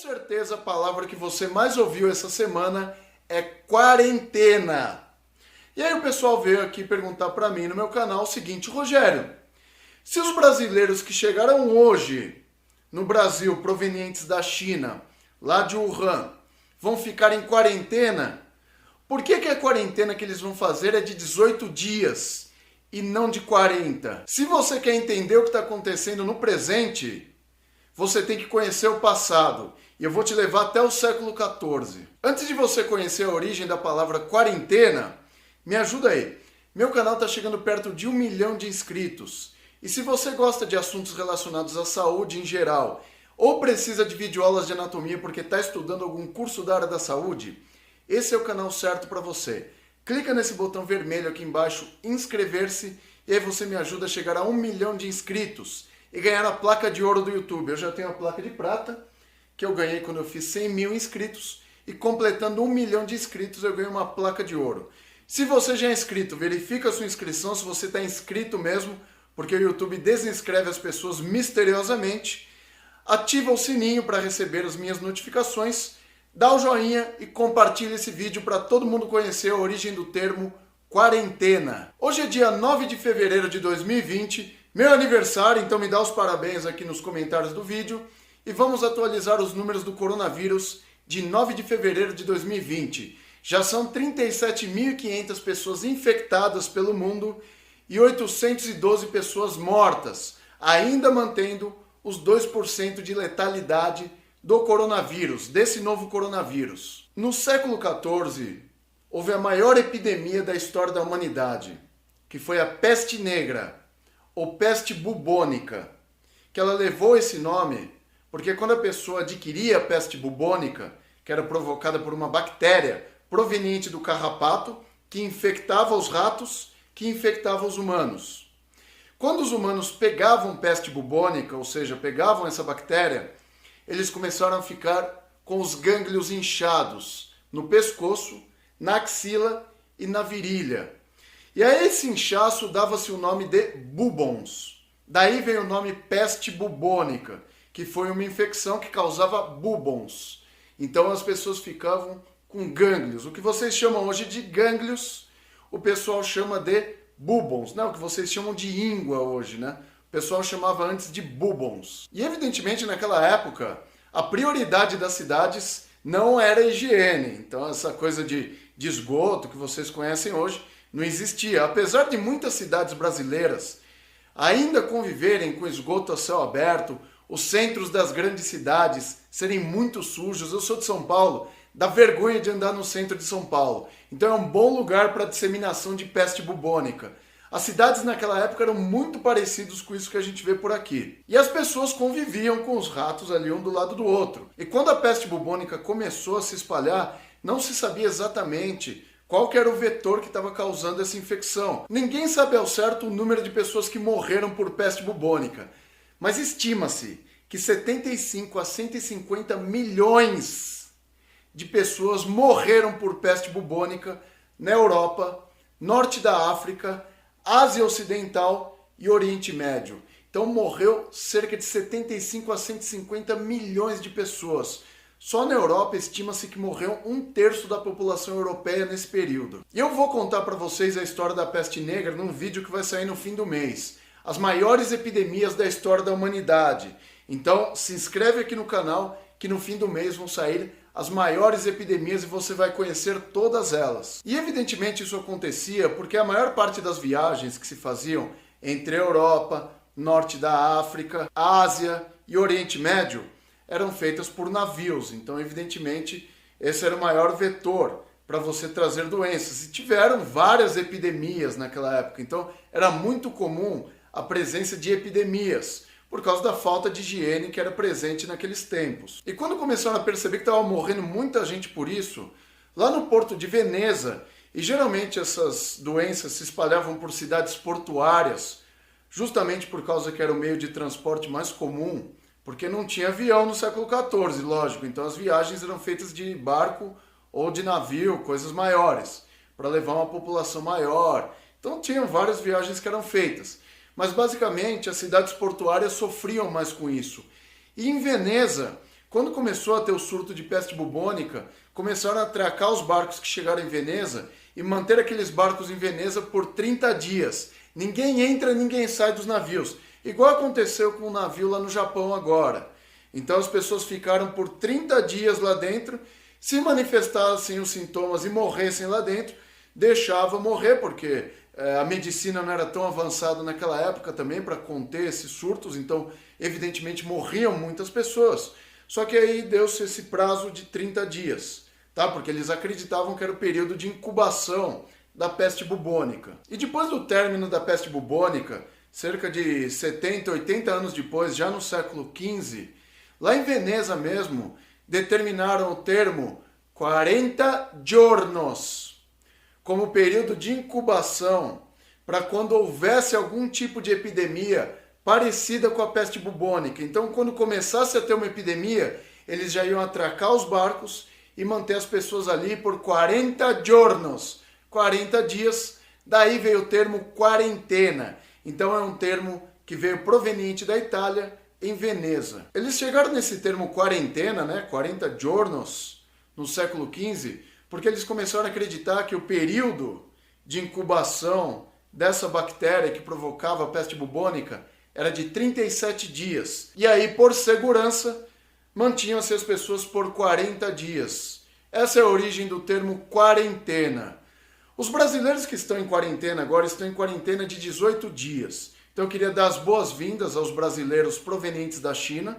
certeza a palavra que você mais ouviu essa semana é quarentena. E aí o pessoal veio aqui perguntar para mim no meu canal o seguinte: Rogério, se os brasileiros que chegaram hoje no Brasil provenientes da China, lá de Wuhan, vão ficar em quarentena, por que a quarentena que eles vão fazer é de 18 dias e não de 40? Se você quer entender o que está acontecendo no presente, você tem que conhecer o passado. E eu vou te levar até o século XIV. Antes de você conhecer a origem da palavra quarentena, me ajuda aí. Meu canal está chegando perto de 1 milhão de inscritos. E se você gosta de assuntos relacionados à saúde em geral, ou precisa de videoaulas de anatomia porque está estudando algum curso da área da saúde, esse é o canal certo para você. Clica nesse botão vermelho aqui embaixo, inscrever-se, e aí você me ajuda a chegar a 1 milhão de inscritos e ganhar a placa de ouro do YouTube. Eu já tenho a placa de prata, que eu ganhei quando eu fiz 100 mil inscritos, e completando 1 milhão de inscritos eu ganhei uma placa de ouro. Se você já é inscrito, verifica a sua inscrição, se você está inscrito mesmo, porque o YouTube desinscreve as pessoas misteriosamente. Ativa o sininho para receber as minhas notificações, dá o joinha e compartilha esse vídeo para todo mundo conhecer a origem do termo quarentena. Hoje é dia 9 de fevereiro de 2020, meu aniversário, então me dá os parabéns aqui nos comentários do vídeo e vamos atualizar os números do coronavírus de 9 de fevereiro de 2020. Já são 37.500 pessoas infectadas pelo mundo e 812 pessoas mortas, ainda mantendo os 2% de letalidade do coronavírus, desse novo coronavírus. No século XIV, houve a maior epidemia da história da humanidade, que foi a peste negra, ou peste bubônica, que ela levou esse nome porque quando a pessoa adquiria a peste bubônica, que era provocada por uma bactéria proveniente do carrapato, que infectava os ratos, que infectava os humanos. Quando os humanos pegavam peste bubônica, ou seja, pegavam essa bactéria, eles começaram a ficar com os gânglios inchados no pescoço, na axila e na virilha. E a esse inchaço dava-se o nome de bubons. Daí veio o nome peste bubônica, que foi uma infecção que causava bubons. Então as pessoas ficavam com gânglios. O que vocês chamam hoje de gânglios, o pessoal chama de bubons. Não, o que vocês chamam de íngua hoje, né? O pessoal chamava antes de bubons. E evidentemente naquela época, a prioridade das cidades não era a higiene. Então essa coisa de esgoto que vocês conhecem hoje não existia. Apesar de muitas cidades brasileiras ainda conviverem com esgoto a céu aberto, os centros das grandes cidades serem muito sujos. Eu sou de São Paulo, dá vergonha de andar no centro de São Paulo. Então é um bom lugar para a disseminação de peste bubônica. As cidades naquela época eram muito parecidas com isso que a gente vê por aqui. E as pessoas conviviam com os ratos ali um do lado do outro. E quando a peste bubônica começou a se espalhar, não se sabia exatamente qual que era o vetor que estava causando essa infecção. Ninguém sabe ao certo o número de pessoas que morreram por peste bubônica, mas estima-se que 75 a 150 milhões de pessoas morreram por peste bubônica na Europa, norte da África, Ásia Ocidental e Oriente Médio. Então morreu cerca de 75 a 150 milhões de pessoas. Só na Europa estima-se que morreu 1/3 da população europeia nesse período. E eu vou contar para vocês a história da peste negra num vídeo que vai sair no fim do mês. As maiores epidemias da história da humanidade. Então se inscreve aqui no canal que no fim do mês vão sair as maiores epidemias e você vai conhecer todas elas. E evidentemente isso acontecia porque a maior parte das viagens que se faziam entre a Europa, norte da África, Ásia e Oriente Médio eram feitas por navios. Então evidentemente esse era o maior vetor para você trazer doenças. E tiveram várias epidemias naquela época. Então era muito comum a presença de epidemias, por causa da falta de higiene que era presente naqueles tempos. E quando começaram a perceber que estava morrendo muita gente por isso, lá no porto de Veneza, e geralmente essas doenças se espalhavam por cidades portuárias, justamente por causa que era o meio de transporte mais comum, porque não tinha avião no século XIV, lógico, então as viagens eram feitas de barco ou de navio, coisas maiores, para levar uma população maior. Então tinham várias viagens que eram feitas. Mas basicamente as cidades portuárias sofriam mais com isso. E em Veneza Quando começou a ter o surto de peste bubônica, começaram a atracar os barcos que chegaram em Veneza e manter aqueles barcos em Veneza por 30 dias. Ninguém entra, ninguém sai dos navios. Igual aconteceu com o navio lá no Japão agora. Então as pessoas ficaram por 30 dias lá dentro, se manifestassem os sintomas e morressem lá dentro, deixava morrer, porque a medicina não era tão avançada naquela época também para conter esses surtos, então evidentemente morriam muitas pessoas. Só que aí deu-se esse prazo de 30 dias, tá? Porque eles acreditavam que era o período de incubação da peste bubônica. E depois do término da peste bubônica, cerca de 70, 80 anos depois, já no século XV, lá em Veneza mesmo, determinaram o termo 40 giornos como período de incubação para quando houvesse algum tipo de epidemia parecida com a peste bubônica. Então, quando começasse a ter uma epidemia, eles já iam atracar os barcos e manter as pessoas ali por 40 giornos, 40 dias. Daí veio o termo quarentena. Então, é um termo que veio proveniente da Itália, em Veneza. Eles chegaram nesse termo quarentena, né, 40 giornos, no século XV, porque eles começaram a acreditar que o período de incubação dessa bactéria que provocava a peste bubônica era de 37 dias. E aí, por segurança, mantinham-se as pessoas por 40 dias. Essa é a origem do termo quarentena. Os brasileiros que estão em quarentena agora estão em quarentena de 18 dias. Então eu queria dar as boas-vindas aos brasileiros provenientes da China,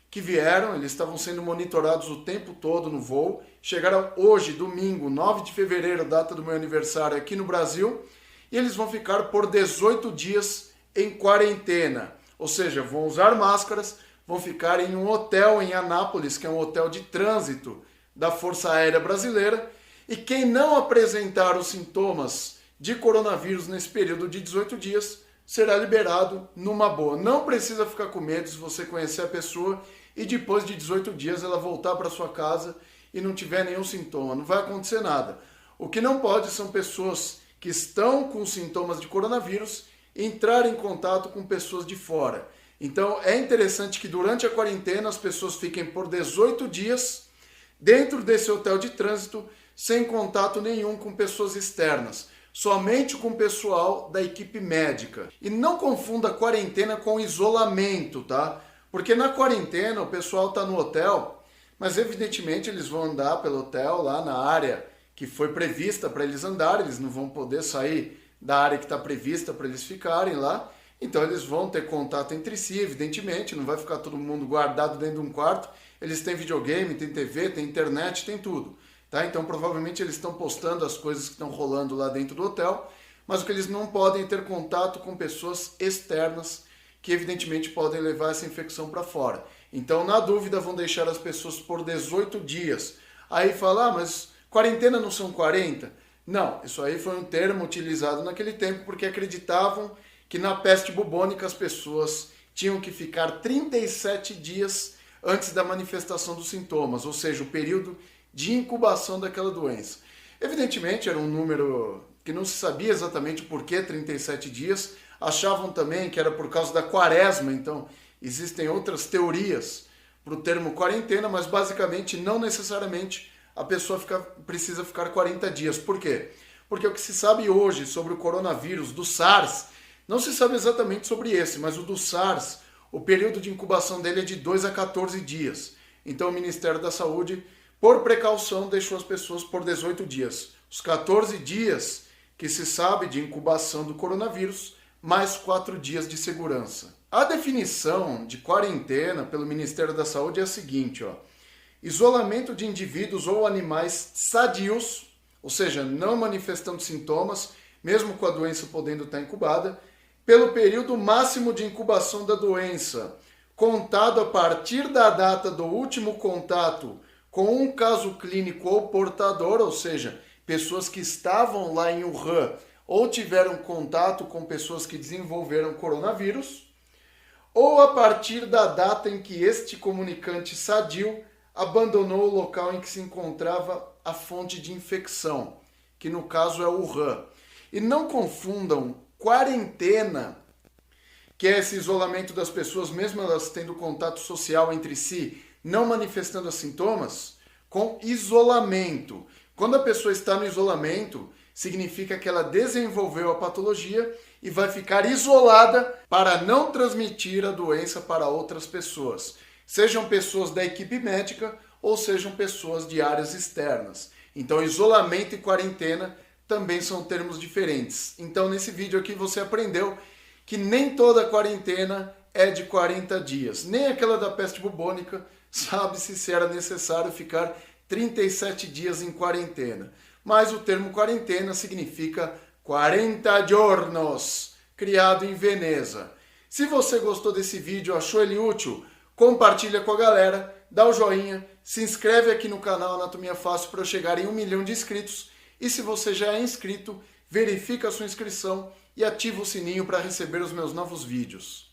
que vieram, eles estavam sendo monitorados o tempo todo no voo, chegaram hoje, domingo, 9 de fevereiro, data do meu aniversário aqui no Brasil, e eles vão ficar por 18 dias em quarentena, ou seja, vão usar máscaras, vão ficar em um hotel em Anápolis, que é um hotel de trânsito da Força Aérea Brasileira, e quem não apresentar os sintomas de coronavírus nesse período de 18 dias será liberado numa boa. Não precisa ficar com medo se você conhecer a pessoa e depois de 18 dias ela voltar para sua casa e não tiver nenhum sintoma. Não vai acontecer nada. O que não pode são pessoas que estão com sintomas de coronavírus entrar em contato com pessoas de fora. Então é interessante que durante a quarentena as pessoas fiquem por 18 dias dentro desse hotel de trânsito sem contato nenhum com pessoas externas. Somente com o pessoal da equipe médica. E não confunda quarentena com isolamento, tá? Porque na quarentena o pessoal está no hotel, mas evidentemente eles vão andar pelo hotel lá na área que foi prevista para eles andarem, eles não vão poder sair da área que está prevista para eles ficarem lá, então eles vão ter contato entre si, evidentemente, não vai ficar todo mundo guardado dentro de um quarto, eles têm videogame, têm TV, têm internet, têm tudo. Tá? Então provavelmente eles estão postando as coisas que estão rolando lá dentro do hotel, mas o que eles não podem é ter contato com pessoas externas que evidentemente podem levar essa infecção para fora. Então, na dúvida, vão deixar as pessoas por 18 dias. Aí fala, mas quarentena não são 40? Não, isso aí foi um termo utilizado naquele tempo porque acreditavam que na peste bubônica as pessoas tinham que ficar 37 dias antes da manifestação dos sintomas, ou seja, o período de incubação daquela doença. Evidentemente era um número que não se sabia exatamente por que 37 dias, achavam também que era por causa da quaresma, então existem outras teorias para o termo quarentena, mas basicamente não necessariamente a pessoa precisa ficar 40 dias. Por quê? Porque o que se sabe hoje sobre o coronavírus do SARS, não se sabe exatamente sobre esse, mas o do SARS, o período de incubação dele é de 2 a 14 dias. Então o Ministério da Saúde, por precaução, deixou as pessoas por 18 dias. Os 14 dias que se sabe de incubação do coronavírus, mais 4 dias de segurança. A definição de quarentena pelo Ministério da Saúde é a seguinte, ó. Isolamento de indivíduos ou animais sadios, ou seja, não manifestando sintomas, mesmo com a doença podendo estar incubada, pelo período máximo de incubação da doença, contado a partir da data do último contato com um caso clínico ou portador, ou seja, pessoas que estavam lá em Wuhan ou tiveram contato com pessoas que desenvolveram coronavírus, ou a partir da data em que este comunicante sadio abandonou o local em que se encontrava a fonte de infecção, que no caso é Wuhan. E não confundam quarentena, que é esse isolamento das pessoas, mesmo elas tendo contato social entre si, não manifestando os sintomas? Com isolamento. Quando a pessoa está no isolamento, significa que ela desenvolveu a patologia e vai ficar isolada para não transmitir a doença para outras pessoas. Sejam pessoas da equipe médica ou sejam pessoas de áreas externas. Então, isolamento e quarentena também são termos diferentes. Então, nesse vídeo aqui você aprendeu que nem toda quarentena é de 40 dias. Nem aquela da peste bubônica sabe-se se era necessário ficar 37 dias em quarentena. Mas o termo quarentena significa 40 giornos, criado em Veneza. Se você gostou desse vídeo, achou ele útil, compartilha com a galera, dá o joinha, se inscreve aqui no canal Anatomia Fácil para eu chegar em 1 milhão de inscritos. E se você já é inscrito, verifica a sua inscrição e ativa o sininho para receber os meus novos vídeos.